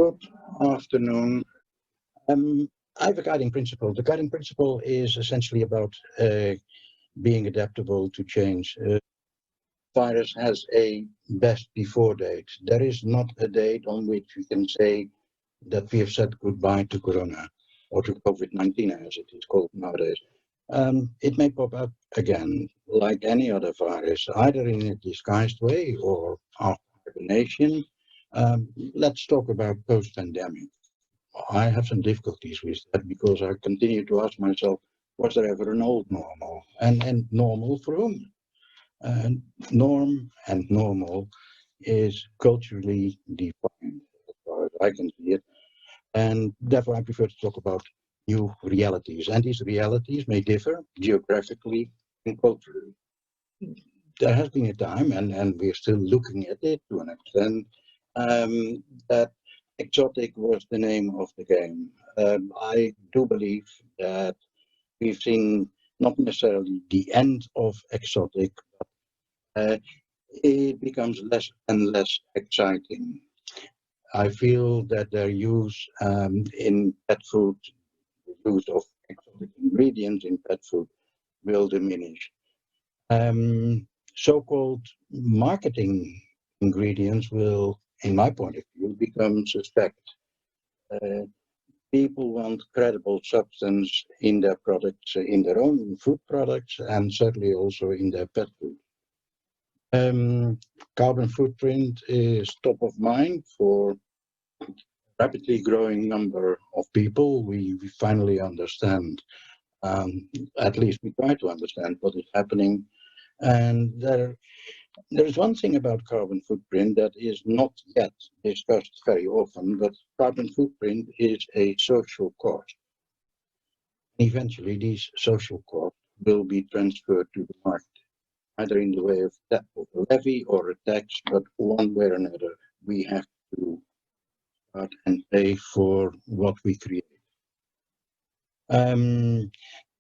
Good afternoon. I have a guiding principle. The guiding principle is essentially about being adaptable to change. Virus has a best before date. There is not a date on which we can say that we have said goodbye to Corona or to COVID-19, as it is called nowadays. It may pop up again, like any other virus, either in a disguised way or after hibernation. Let's talk about post-pandemic. I have some difficulties with that because I continue to ask myself, was there ever an old normal? And normal for whom? Norm and normal is culturally defined, as far as I can see it. And therefore, I prefer to talk about new realities. And these realities may differ geographically and culturally. There has been a time, and we're still looking at it to an extent, that exotic was the name of the game. I do believe that we've seen not necessarily the end of exotic, uh, it becomes less and less exciting. I feel that their use in pet food, the use of exotic ingredients in pet food will diminish. So-called marketing ingredients will, in my point of view, become suspect. Uh, People want credible substance in their products, in their own food products, and certainly also in their pet food. Carbon footprint is top of mind for rapidly growing number of people. We finally understand, at least we try to understand what is happening. And there is one thing about carbon footprint that is not yet discussed very often, but carbon footprint is a social cost. Eventually, these social costs will be transferred to the market, either in the way of a levy or a tax, but one way or another, we have to start and pay for what we create.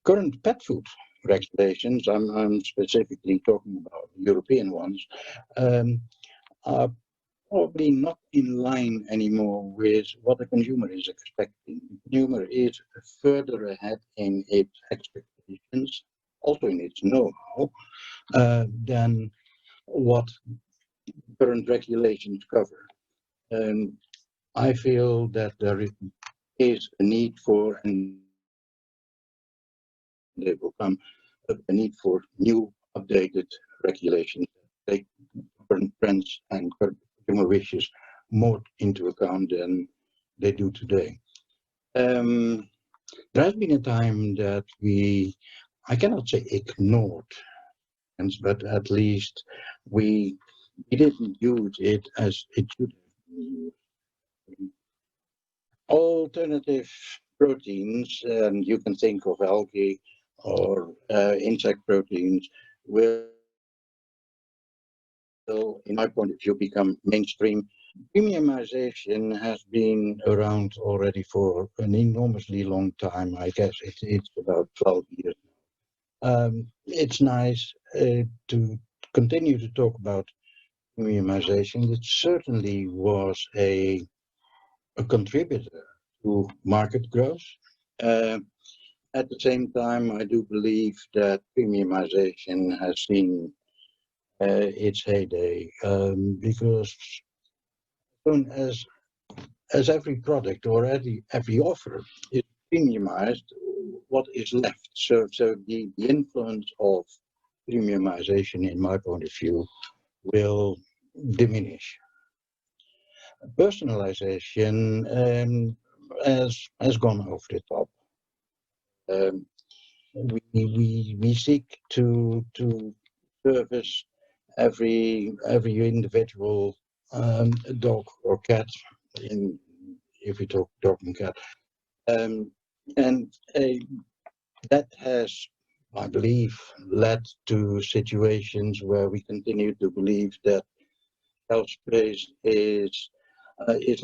Current pet food regulations, I'm specifically talking about European ones, are probably not in line anymore with what the consumer is expecting. The consumer is further ahead in its expectations, also in its know-how, than what current regulations cover. I feel that there is a need for, and they will come, a need for new updated regulations that take current trends and current consumer wishes more into account than they do today. There has been a time that I cannot say ignored, but at least we didn't use it as it should have been used. Alternative proteins, and you can think of algae or insect proteins, will, in my point of view, become mainstream. Premiumization has been around already for an enormously long time. I guess it's about 12 years. It's nice to continue to talk about premiumization. It certainly was a contributor to market growth. Uh, at the same time, I do believe that premiumization has seen its heyday because soon as every product or every offer is premiumized, what is left? So the influence of premiumization, in my point of view, will diminish. Personalization has gone over the top. Um, we seek to service every individual dog or cat, in if we talk dog and cat, um, and that has, I believe, led to situations where we continue to believe that shelf space is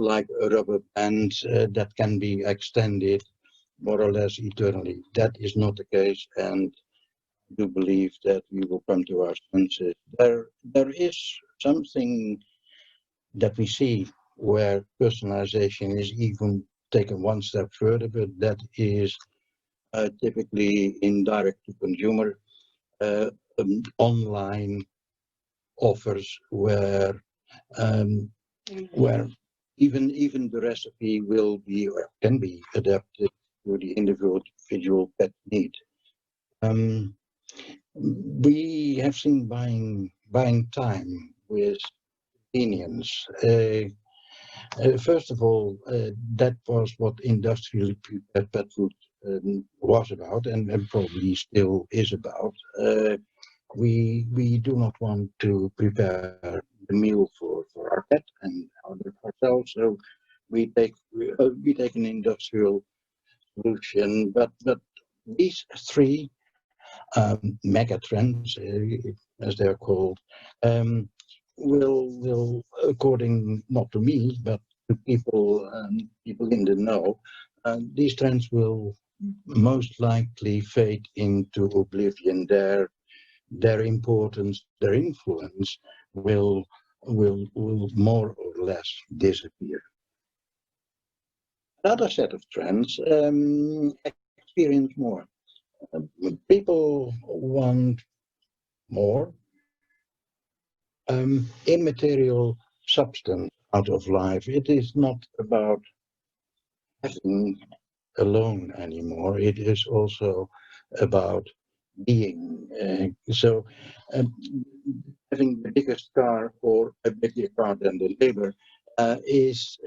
like a rubber band that can be extended more or less eternally. That is not the case, and I do believe that we will come to our senses. There is something that we see where personalization is even taken one step further, but that is typically in direct to consumer uh, online offers um, where even the recipe will be or can be adapted to the individual pet need. Um, we have seen buying time with convenience. First of all, that was what industrially prepared pet food was about, and probably still is about. We do not want to prepare the meal for our pet and ourselves, so we take an industrial solution. But these three mega trends, as they are called, um, will according not to me but to people in the know, these trends will most likely fade into oblivion. Their importance, their influence will more or less disappear. Another set of trends, experience more. People want more immaterial substance out of life. It is not about having alone anymore. It is also about being. So um, having the biggest car or a bigger car than the neighbor is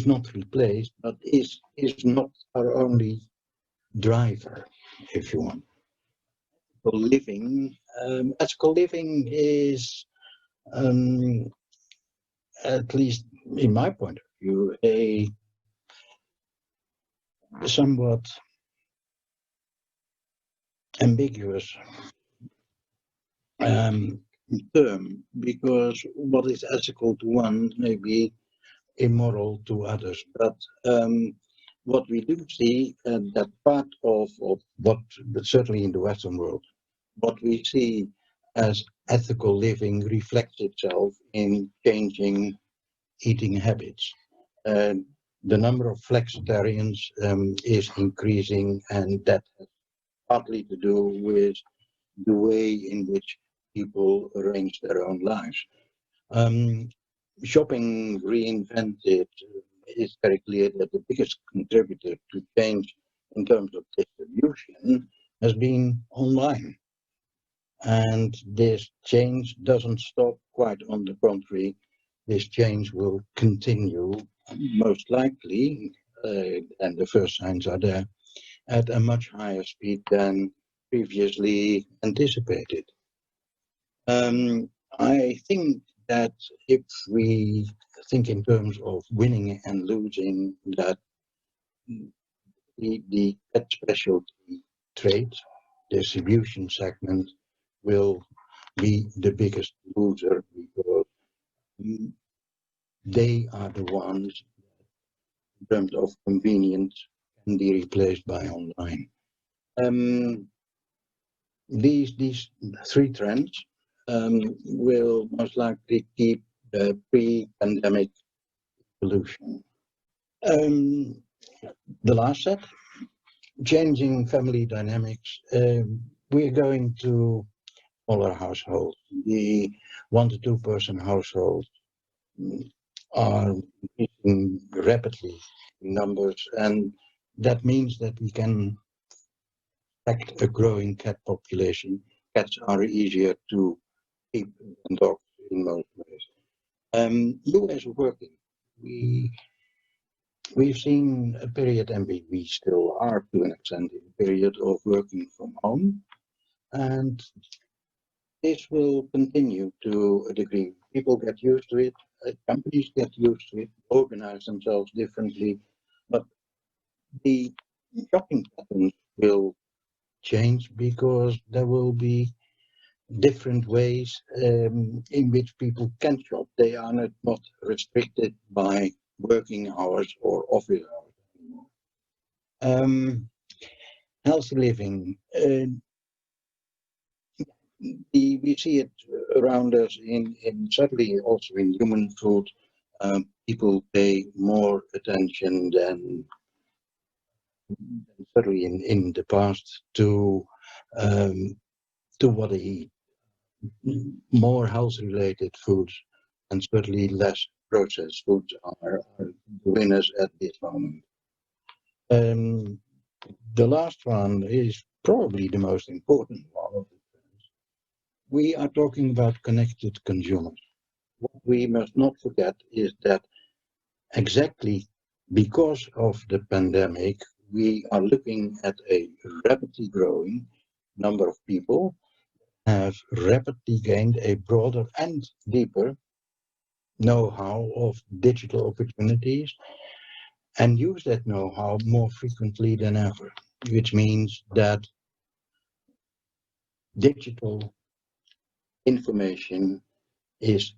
not replaced, but is not our only driver, if you want. Living, ethical living is, um, at least in my point of view, a somewhat ambiguous um, term, because what is ethical to one may be immoral to others. But what we do see, that part of what, but certainly in the Western world, what we see as ethical living reflects itself in changing eating habits. Uh, the number of flexitarians is increasing, and that has partly to do with the way in which people arrange their own lives. Um, Shopping reinvented is very clear that the biggest contributor to change in terms of distribution has been online. And this change doesn't stop, quite on the contrary, this change will continue, most likely, and the first signs are there, at a much higher speed than previously anticipated. I think that if we think in terms of winning and losing, that the pet specialty trade distribution segment will be the biggest loser, because mm, they are the ones, in terms of convenience, can be replaced by online. Um, these three trends will most likely keep the pre-pandemic evolution. Um, the last set, changing family dynamics. We're going to smaller households. The 1 to 2 person households are increasing rapidly in numbers, and that means that we can expect a growing cat population. Cats are easier to keep than dogs in most ways. New ways of working. We we've seen a period, and we still are to an extent in a period of working from home, and this will continue to a degree. People get used to it, companies get used to it, organize themselves differently, but the shopping patterns will change, because there will be different ways in which people can shop. They are not restricted by working hours or office hours anymore. Healthy living. We see it around us in certainly also in human food. people pay more attention than certainly in the past um, to what they eat. More health-related foods and certainly less processed foods are the winners at this moment. Um, the last one is probably the most important one. We are talking about connected consumers. What we must not forget is that exactly because of the pandemic, we are looking at a rapidly growing number of people have rapidly gained a broader and deeper know-how of digital opportunities and use that know-how more frequently than ever, which means that digital information is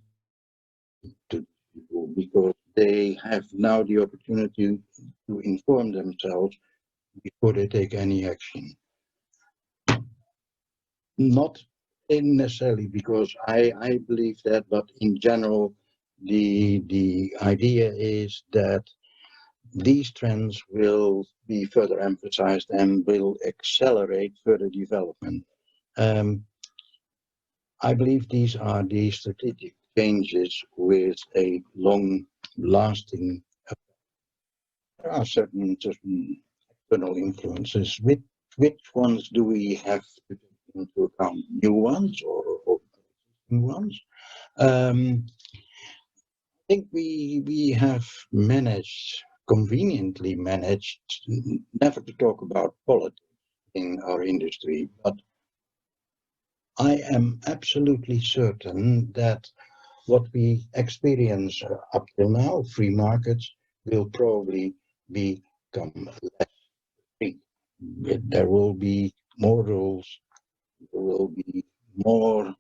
to people because they have now the opportunity to inform themselves before they take any action. Not necessarily because I believe that, but in general, the idea is that these trends will be further emphasized and will accelerate further development. Um, I believe these are the strategic changes with a long-lasting. There are certain external influences. Which ones do we have to take into account? New ones or new ones? I think we have conveniently managed never to talk about politics in our industry, but I am absolutely certain that what we experience up till now, free markets, will probably become less free. There will be more rules, there will be more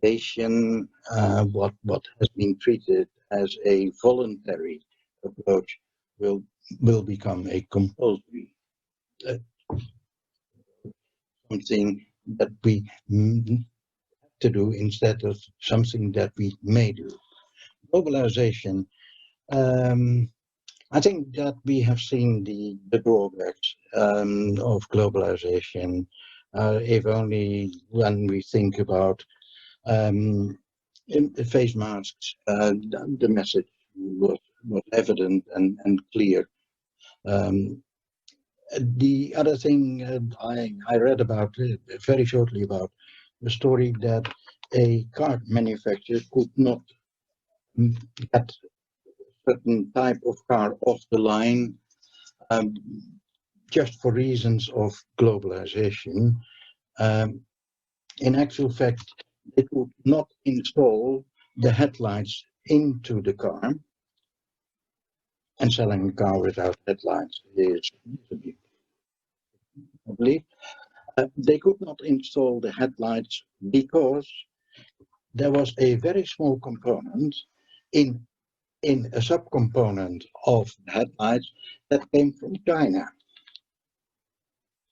legislation. What has been treated as a voluntary approach will will become a compulsory uh, something that we have to do instead of something that we may do. Globalization. Um, I think that we have seen the drawbacks of globalization, if only when we think about face masks, the message was evident and clear. Um, the other thing I read about very shortly about the story that a car manufacturer could not get certain type of car off the line um, just for reasons of globalization. Um, in actual fact, they could not install the headlights into the car, and selling a car without headlights is a big problem. They could not install the headlights because there was a very small component in a subcomponent of the headlights that came from China.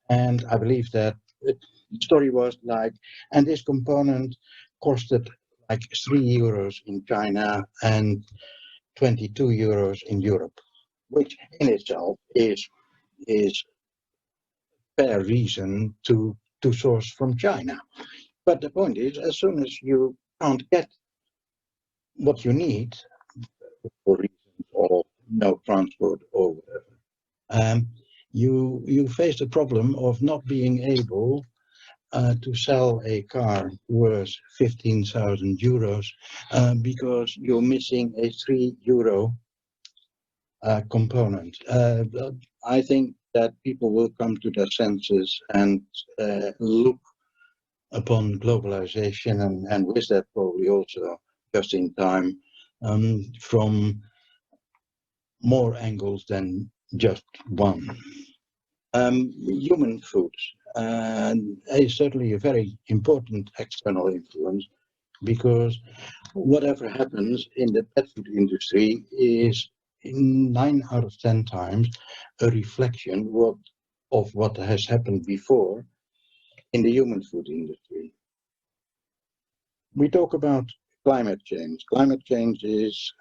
And I believe that the story was like, and this component costed like €3 in China and €22 in Europe, which in itself is fair reason to source from China. But the point is, as soon as you can't get what you need for reasons of no transport or whatever, you face the problem of not being able to sell a car worth €15,000 because you're missing a €3 component. I think that people will come to their senses and look upon globalization and with that probably also just in time from more angles than just one. Human foods is certainly a very important external influence because whatever happens in the pet food industry is in 9 out of 10 times a reflection of what has happened before in the human food industry. We talk about climate change. Climate change is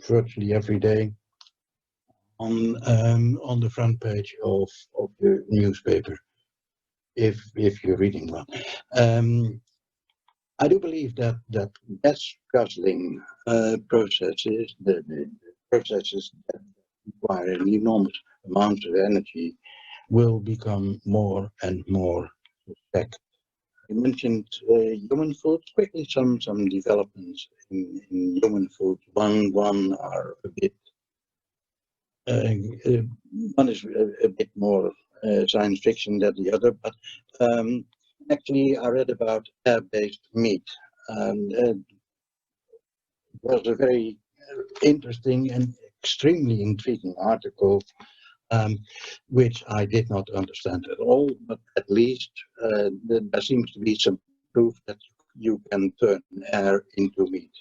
virtually every day on the front page of the newspaper, if you're reading one. I do believe that gas guzzling processes, the processes that require an enormous amount of energy, will become more and more suspect. You mentioned human food. Quickly, some developments in human food. One are a bit. One is a bit more science fiction than the other, but actually, I read about air-based meat. It was a very interesting and extremely intriguing article, which I did not understand at all, but at least there seems to be some proof that you can turn air into meat.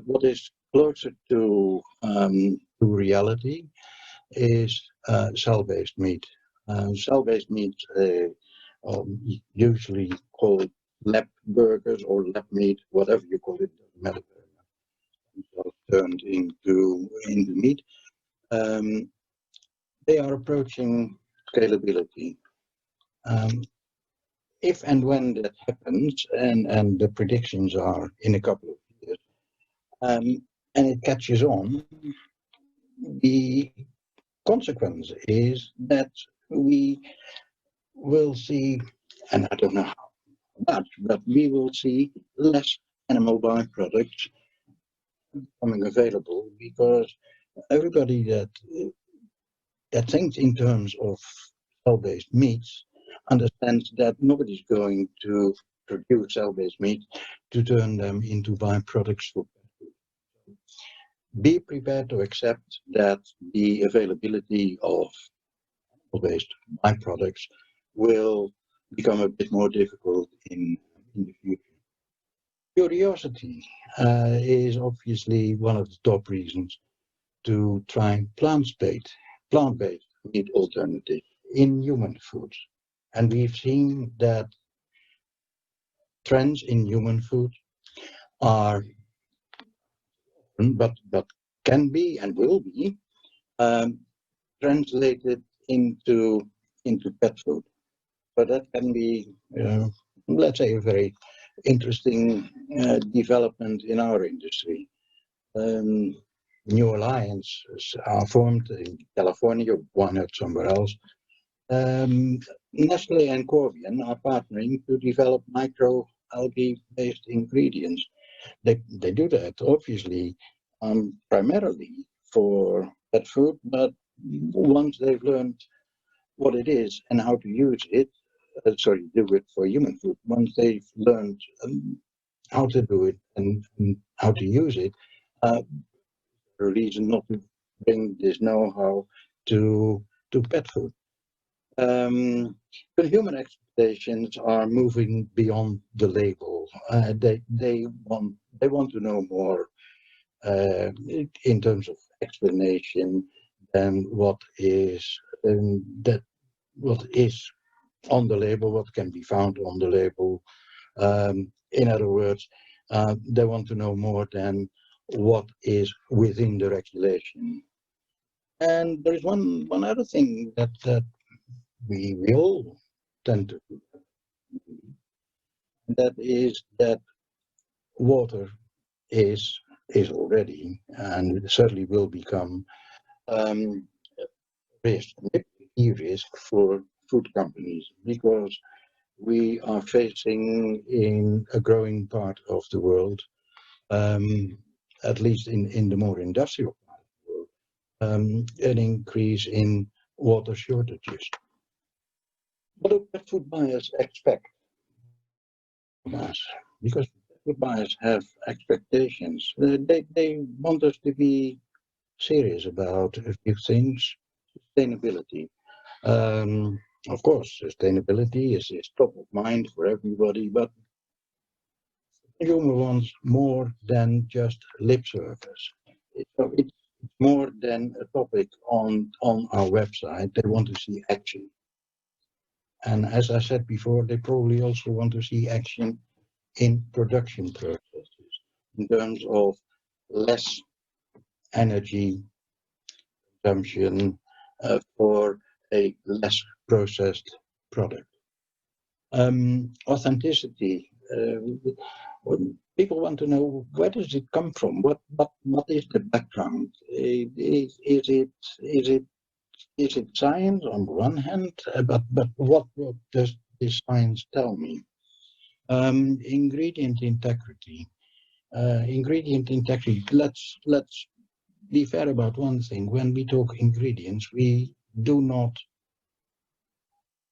What is closer to reality is cell-based meat. Cell-based meat, usually called lab burgers or lab meat, whatever you call it, doesn't matter. Turned into meat. They are approaching scalability. If and when that happens, and the predictions are in a couple of years, and it catches on, the consequence is that we will see, and I don't know how much, but we will see less animal byproducts becoming available, because everybody that thinks in terms of cell-based meats understands that nobody's going to produce cell-based meat to turn them into byproducts for pet food. Be prepared to accept that the availability of cell-based byproducts will become a bit more difficult in the future. Curiosity is obviously one of the top reasons to try plant-based meat alternatives in human foods. And we've seen that trends in human food are, but can be and will be translated into pet food. But that can be, let's say, a very interesting development in our industry. New alliances are formed in California, why not somewhere else? Nestle and Corbion are partnering to develop microalgae-based ingredients. They do that, obviously, primarily for pet food, but once they've learned what it is and how to use it, do it for human food, once they've learned how to do it and how to use it, a reason not to bring this know-how to pet food. Consumer expectations are moving beyond the label. They want to know more in terms of explanation than what is on the label, what can be found on the label. In other words, they want to know more than what is within the regulation. And there is one other thing that we all tend to do. That is that water is already, and certainly will become, risk, a key risk for food companies, because we are facing in a growing part of the world, at least in the more industrial part of the world, an increase in water shortages. What do pet food buyers expect from us? Because pet food buyers have expectations. They want us to be serious about a few things. Sustainability. Of course, sustainability is top of mind for everybody, but the consumer wants more than just lip service. It's more than a topic on our website. They want to see action. And as I said before, they probably also want to see action in production process. in terms of less energy consumption for a less processed product. Authenticity. People want to know, where does it come from? What is the background? Is it science on one hand? But what does this science tell me? Ingredient integrity. Ingredient integrity. Let's be fair about one thing. When we talk ingredients, we do not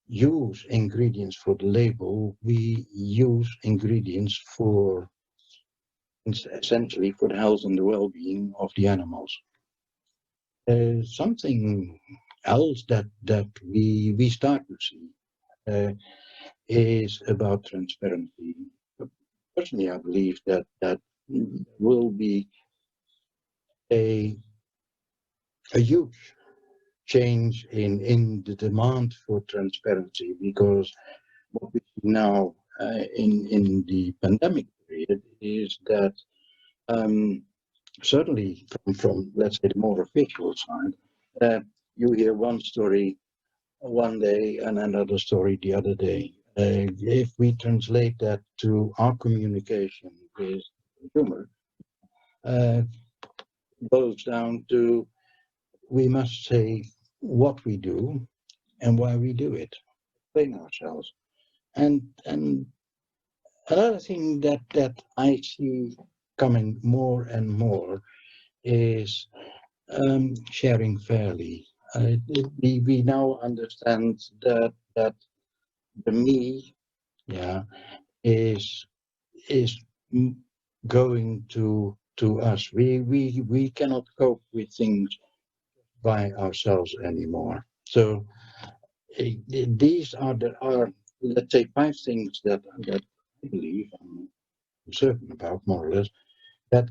use ingredients for the label. We use ingredients for essentially for the health and the well-being of the animals. Something else that we start to see is about transparency. Personally, I believe that will be a huge change in the demand for transparency, because what we see now in the pandemic period is that certainly from let's say the more official side, you hear one story one day and another story the other day. If we translate that to our communication with the consumer, boils down to we must say what we do and why we do it, explain ourselves. And another thing that I see coming more and more is sharing fairly. We now understand that the me, yeah, is going to us. We cannot cope with things by ourselves anymore. So these are let's say 5 things that I believe, I'm certain about more or less, that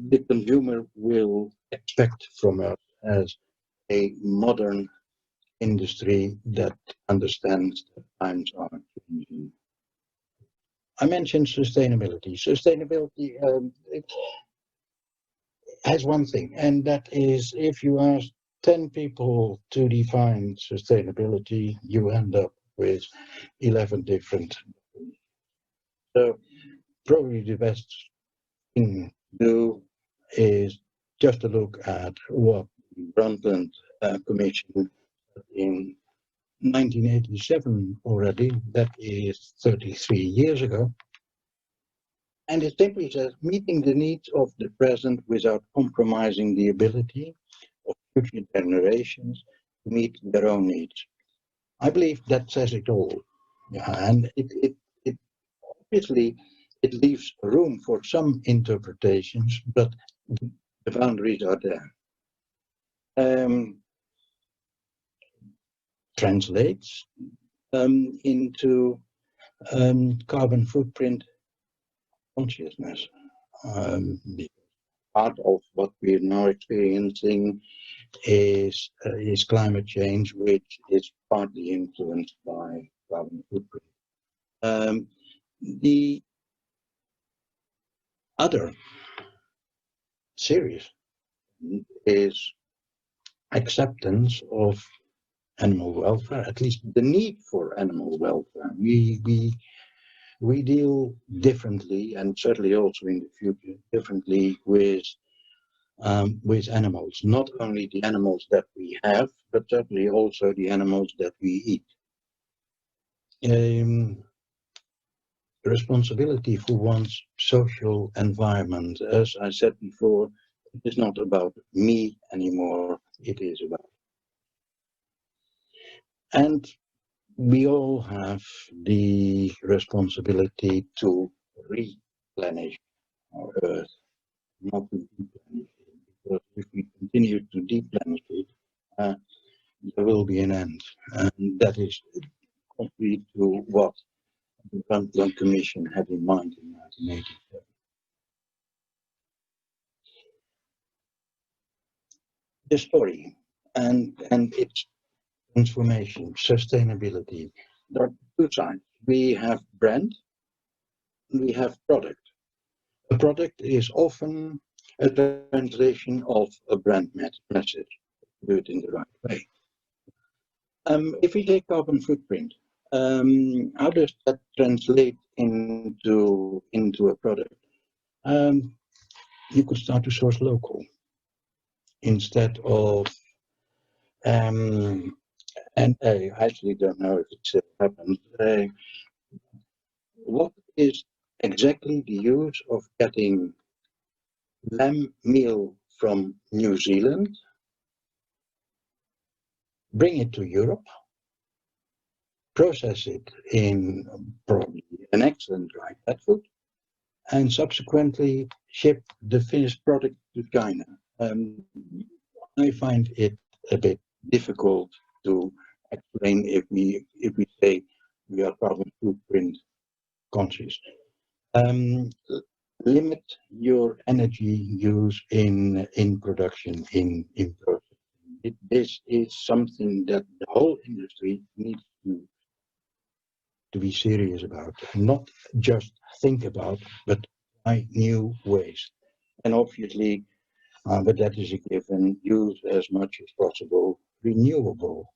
the consumer will expect from us as a modern industry that understands that times are changing. I mentioned sustainability. Sustainability has one thing, and that is if you ask 10 people to define sustainability, you end up with 11 different. So probably the best thing to do is just to look at what the Brundtland Commission in 1987 already, that is 33 years ago. And it simply says meeting the needs of the present without compromising the ability of future generations to meet their own needs. I believe that says it all. Yeah, and it obviously it leaves room for some interpretations, but the boundaries are there. Translates into carbon footprint consciousness. Part of what we're now experiencing is climate change, which is partly influenced by carbon footprint. The other serious is acceptance of animal welfare, at least the need for animal welfare. We deal differently, and certainly also in the future, differently with animals. Not only the animals that we have, but certainly also the animals that we eat. Responsibility for one's social environment. As I said before, it is not about me anymore, it is about. And we all have the responsibility to replenish our earth, not to deplenish it, because if we continue to deplenish it, there will be an end. And that is contrary to what the Brundtland Commission had in mind in 1987. The story and its transformation, sustainability. There are 2 sides. We have brand, we have product. A A product is often a translation of a brand message. Do it in the right way. If we take carbon footprint, how does that translate into a product? You could start to source local instead of, and I actually don't know if it still happens. What is exactly the use of getting lamb meal from New Zealand, bring it to Europe, process it in probably an excellent dry pet food, and subsequently ship the finished product to China? I find it a bit difficult to explain if we say we are carbon footprint conscious. Limit your energy use in production, in processing. This is something that the whole industry needs to be serious about, not just think about, but try new ways. And obviously, but that is a given, use as much as possible renewable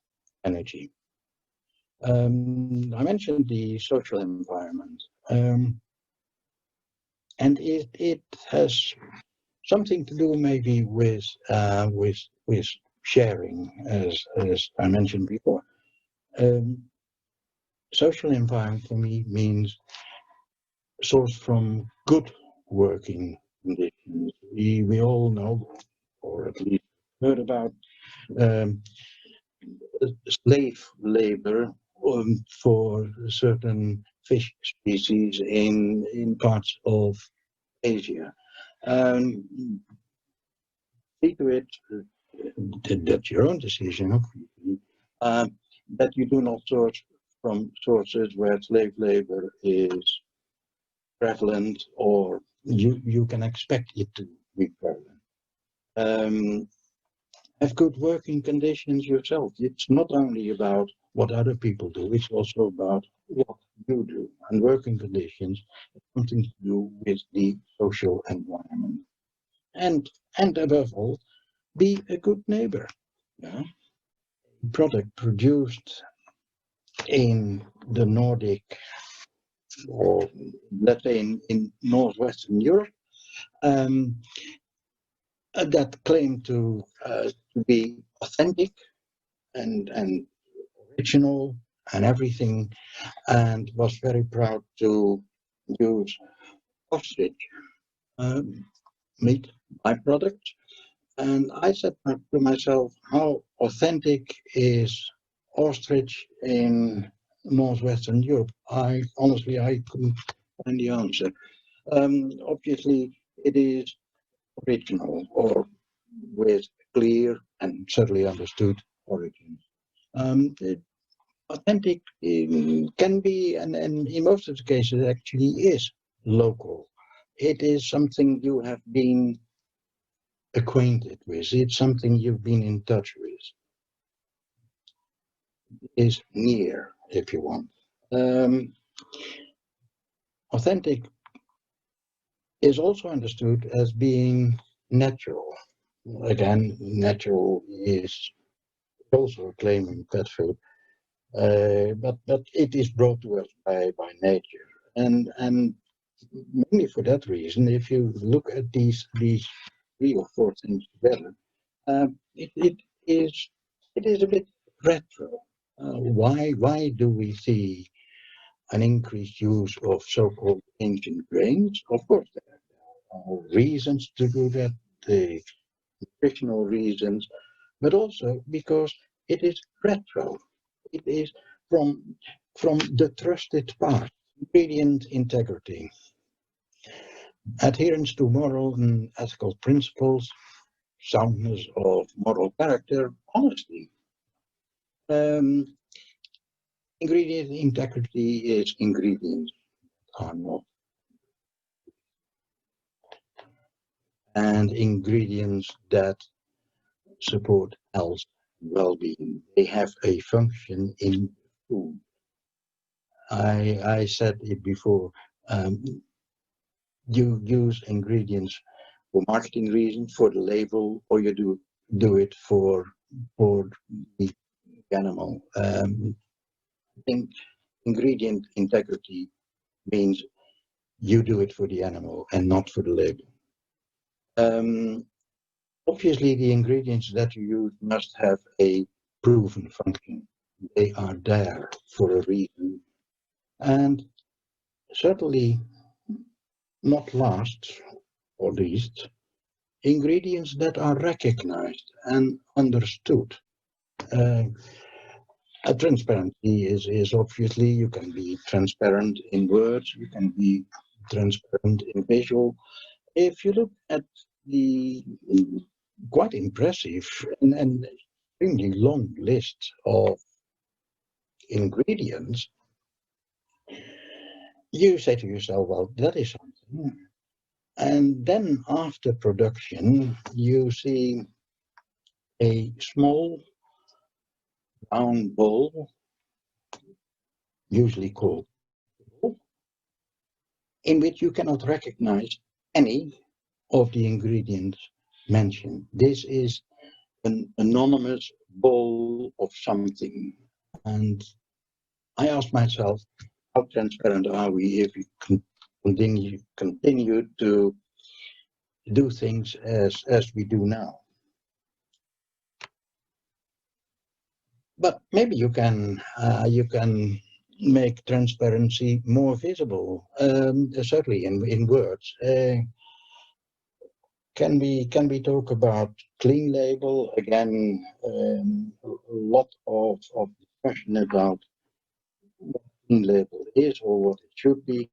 energy. I mentioned the social environment, and it has something to do maybe with sharing, as I mentioned before. Social environment for me means sourced from good working conditions. We all know, or at least heard about, um, slave labor for certain fish species in parts of Asia. See to it, that's your own decision, obviously, that you do not source from sources where slave labor is prevalent, or you can expect it to be prevalent. Have good working conditions yourself. It's not only about what other people do, it's also about what you do. And working conditions have something to do with the social environment. And above all, be a good neighbor. Yeah? Product produced in the Nordic, or let's say in Northwestern Europe, that claim to be authentic and original and everything, and was very proud to use ostrich meat byproduct. And I said to myself, how authentic is ostrich in Northwestern Europe? I honestly couldn't find the answer. Obviously, it is original, or with clear and certainly understood origins. Authentic can be, and in most of the cases actually is, local. It is something you have been acquainted with. It's something you've been in touch with. Is near, if you want. Authentic is also understood as being natural. Again, natural is also a claim in pet food, but it is brought to us by nature, and mainly for that reason. If you look at these 3 or 4 things together, it is a bit retro. Why do we see an increased use of so-called ancient grains? Of course, there are reasons to do that, the nutritional reasons, but also because it is retro. It is from the trusted past. Ingredient integrity, adherence to moral and ethical principles, soundness of moral character, honesty. Ingredient integrity is ingredients are not, and ingredients that support health and well-being. They have a function in food. I said it before. you use ingredients for marketing reasons, for the label, or you do it for the animal. I think ingredient integrity means you do it for the animal and not for the label. Obviously, the ingredients that you use must have a proven function. They are there for a reason. And certainly, not last or least, ingredients that are recognized and understood. Uh, Transparency is obviously, you can be transparent in words, you can be transparent in visual. If you look at the quite impressive and extremely long list of ingredients, you say to yourself, well, that is something. And then after production, you see a small round bowl, usually called bowl, in which you cannot recognize any of the ingredients mentioned. This is an anonymous bowl of something. And I asked myself, how transparent are we if we continue to do things as we do now? But maybe you can make transparency more visible. Certainly in words. Can we talk about clean label again? A lot of discussion about what clean label is or what it should be.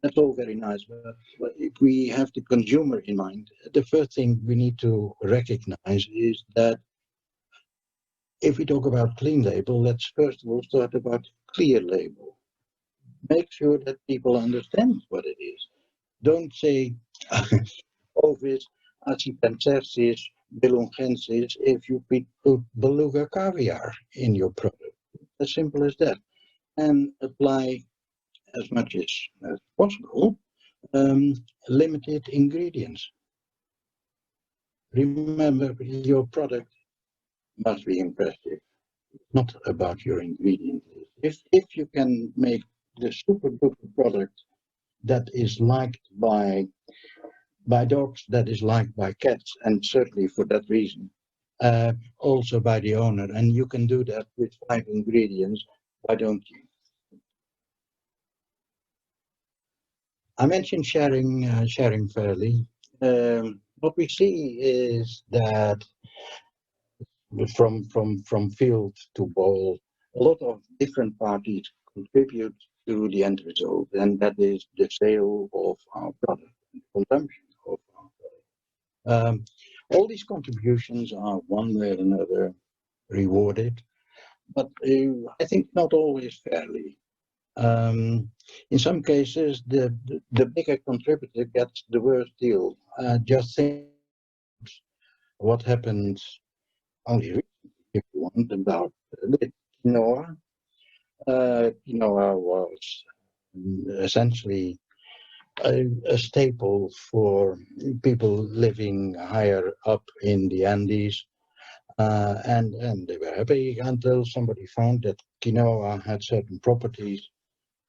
That's all very nice, but if we have the consumer in mind, the first thing we need to recognize is that if we talk about clean label, let's first of all start about clear label. Make sure that people understand what it is. Don't say Ovis accipensis belungensis if you put beluga caviar in your product. As simple as that. And apply as much as possible limited ingredients. Remember, your product must be impressive, not about your ingredient list. If you can make the super duper product that is liked by dogs, that is liked by cats, and certainly for that reason, also by the owner, and you can do that with 5 ingredients, why don't you? I mentioned sharing fairly. What we see is that from field to bowl, a lot of different parties contribute to the end result, and that is the sale of our product and consumption of our product. All these contributions are one way or another rewarded, but I think not always fairly. In some cases, the bigger contributor gets the worst deal. Just think what happened only recently, if you want, about quinoa. Quinoa was essentially a staple for people living higher up in the Andes. And they were happy until somebody found that quinoa had certain properties,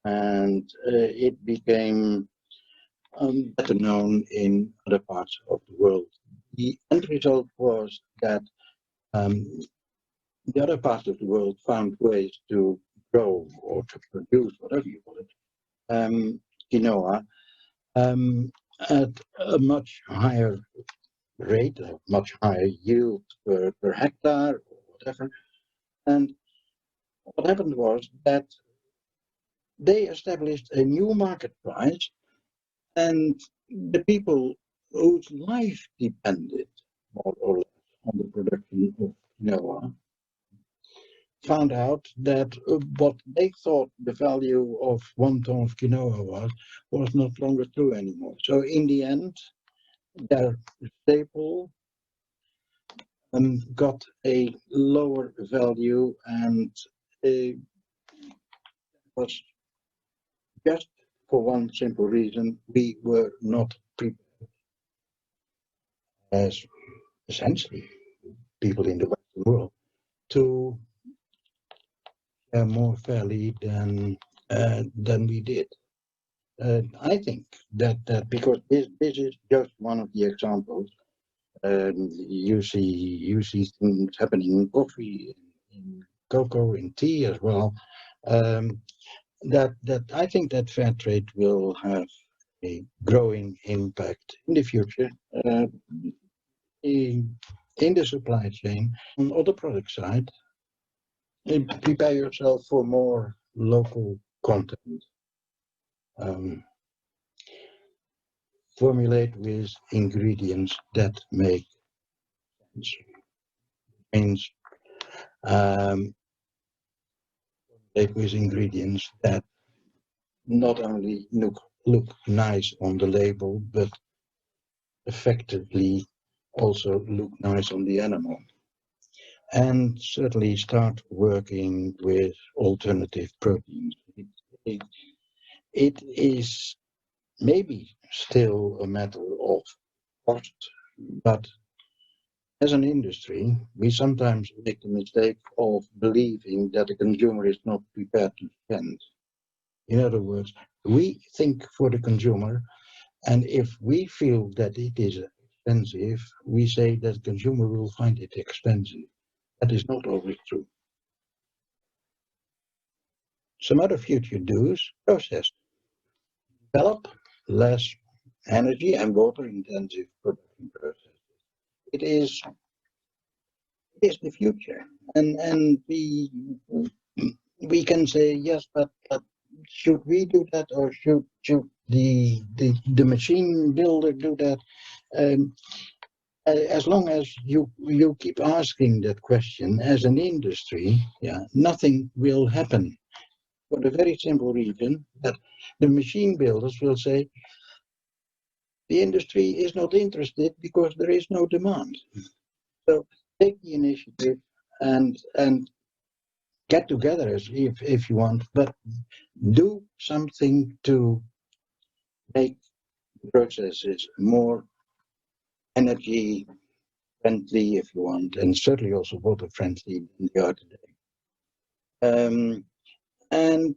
and it became better known in other parts of the world. The end result was that um, the other parts of the world found ways to grow or to produce, whatever you call it, quinoa at a much higher rate, a much higher yield per hectare or whatever. And what happened was that they established a new market price, and the people whose life depended more or less on the production of quinoa found out that what they thought the value of 1 ton of quinoa was not longer true anymore. So in the end, their staple got a lower value, and was just for one simple reason: we were not prepared as essentially people in the Western world to more fairly than we did. I think that because this is just one of the examples. You see things happening in coffee, in cocoa, in tea as well. Um, that I think that fair trade will have a growing impact in the future in the supply chain. On the product side, prepare yourself for more local content. Um, Formulate with ingredients that make sense. Means formulate with ingredients that not only look nice on the label, but effectively also look nice on the animal. And certainly start working with alternative proteins. It is maybe still a matter of cost, but as an industry, we sometimes make the mistake of believing that the consumer is not prepared to spend. In other words, we think for the consumer, and if we feel that it is expensive, we say that the consumer will find it expensive. That is not always true. Some other future do's: process. Develop less energy and water intensive production processes. It is the future. And we can say yes, but should we do that, or should the machine builder do that? As long as you keep asking that question as an industry, yeah, nothing will happen. For the very simple reason that the machine builders will say the industry is not interested because there is no demand. So take the initiative and get together if you want, but do something to make processes more energy friendly, if you want, and certainly also water friendly than they are today. And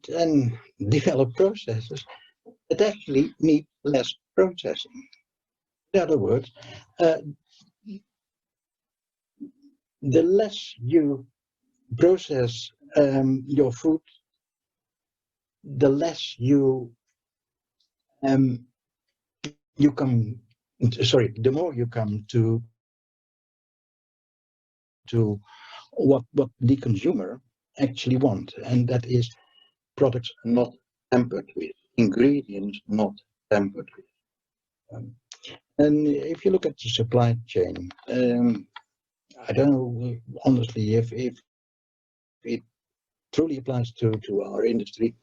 develop processes that actually need less processing. In other words, the less you process your food, the less you come. Sorry, the more you come to what the consumer actually want, and that is products not tampered with, ingredients not tampered with. And if you look at the supply chain, I don't know honestly if it truly applies to our industry,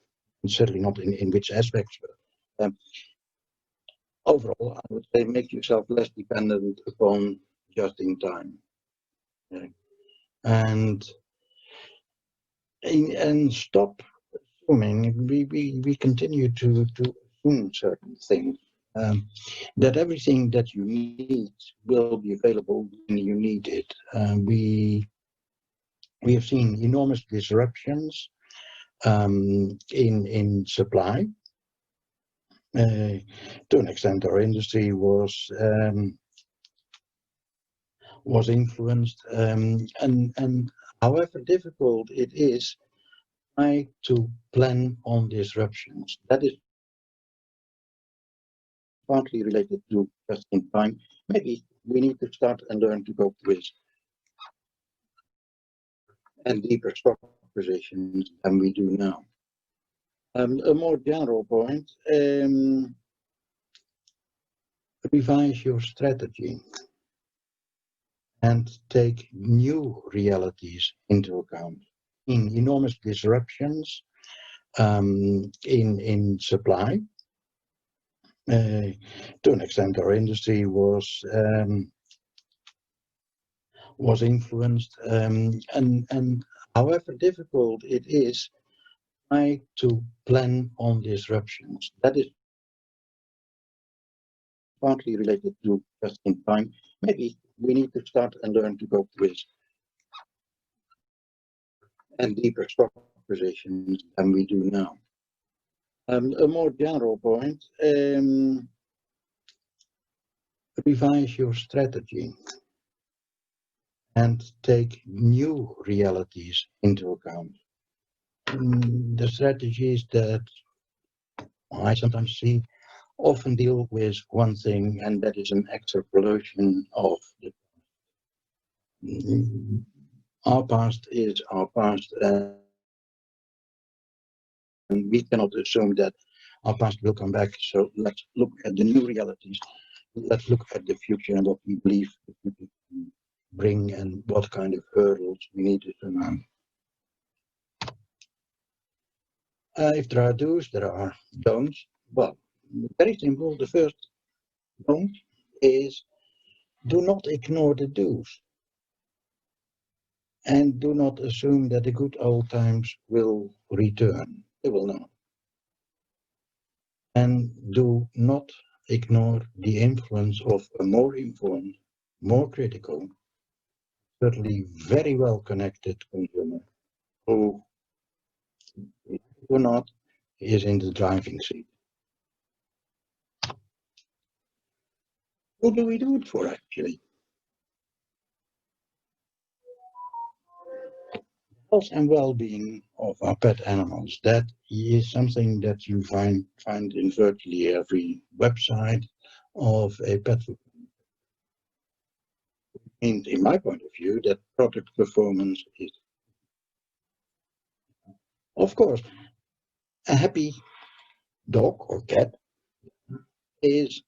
and certainly not in which aspects. But, overall, I would say make yourself less dependent upon just in time, and stop assuming. We continue to assume certain things. That everything that you need will be available when you need it. We have seen enormous disruptions in supply. To an extent, our industry was influenced, and however difficult it is, try to plan on disruptions. That is partly related to just in time. Maybe we need to start and learn to cope with and deeper stock positions than we do now. A more general point, revise your strategy and take new realities into account. In enormous disruptions in supply, to an extent, our industry was influenced, and however difficult it is, try to plan on disruptions. That is partly related to just in time. Maybe we need to start and learn to cope with and deeper stock positions than we do now. A more general point, revise your strategy and take new realities into account. The strategies that I sometimes see often deal with one thing, and that is an extrapolation of the our past is our past, and we cannot assume that our past will come back. So let's look at the new realities. Let's look at the future and what we believe the future can bring and what kind of hurdles we need to surmount. If there are do's, there are don'ts. Well, very simple. The first don't is do not ignore the do's. And do not assume that the good old times will return. They will not. And do not ignore the influence of a more informed, more critical, certainly very well connected consumer who, or not, is in the driving seat. Who do we do it for, actually? Health and well-being of our pet animals. That is something that you find in virtually every website of a pet food. And in my point of view, that product performance is, of course, a happy dog or cat is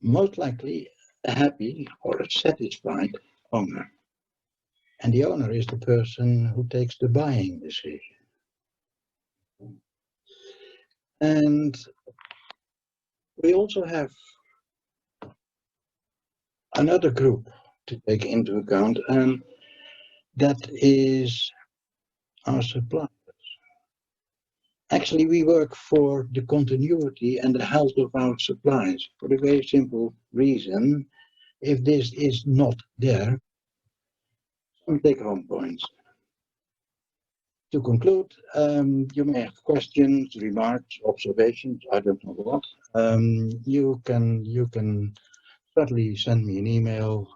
most likely a happy or a satisfied owner. And the owner is the person who takes the buying decision. And we also have another group to take into account, and that is our suppliers. Actually, we work for the continuity and the health of our supplies for the very simple reason, if this is not there, some take-home points. To conclude, you may have questions, remarks, observations, I don't know what. You can certainly send me an email.